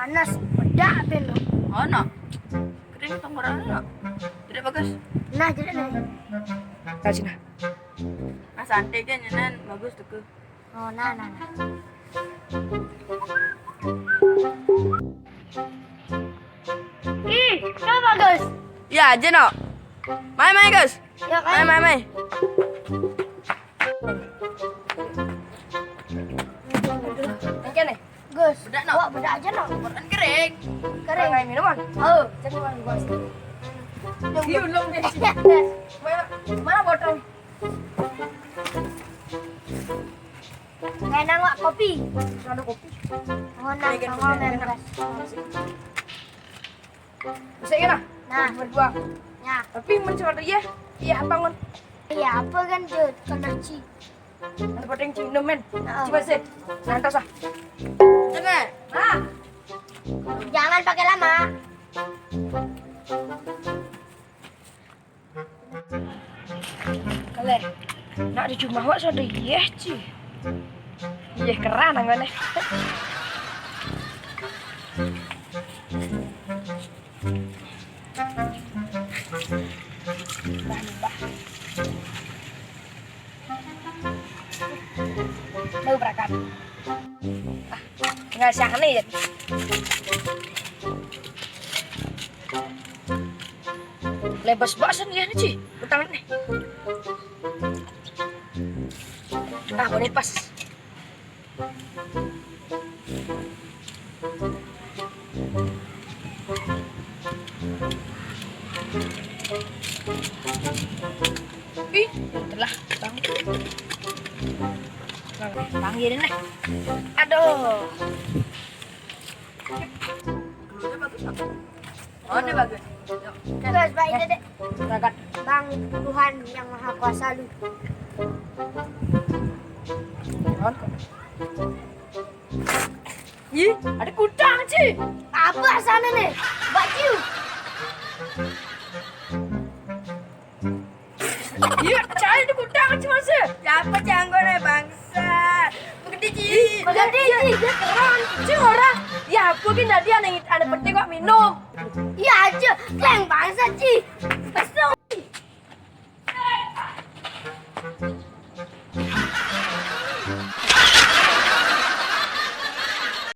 panas, pedak ben. Ono. Kering tenggorokan ono. Tidak bagus. Nah, jadi nih. Kasih nah. Mas santai kan nyenan bagus tuh. Oh, nah. Ih, kan bagus. Ya aja no. Main guys. Ya kan? Main. Oke nih. Gus. Bedak, no? Wah, bedak aja no. Kan kering. Kering. Kayak minuman. Oh. Cek minuman gua. Diulung deh. Mana botol? Kayak nangok kopi. Ada kopi. Oh, nah, sama members. Bisa kena. Nah, Berdua. ya. Tapi mencari dia. Iya bangun. Iya, apa kan Jud? Konerci. Ada poteng cino men. Oh. Coba sih. Nanti sah. Jangan. Nah. Jangan pakai lama. Kale. Nak di rumah wak sudah iya ci. Iya keren angane. Mau berangkat. Nggak siang nih ya. Lebas basan ya nih ci. Utang nih. Ah, boleh pas. Ih, telah bang. Panggilin deh. Aduh. Dulunya bagus. Oh, ini bagus. Gus, baik deh. Berangkat. Bang Tuhan yang Maha Kuasa lu. Ih, ada kudang ci. Apa sana nih? Baju. Iya, cai ada kudang ci mas. Siapa canggone bangsa? Begede Ci. Begede Ci, dia keren. Ci orang. Ya, aku kan dia nih ada penting kok minum. Iya aja, kleng bangsa Ci.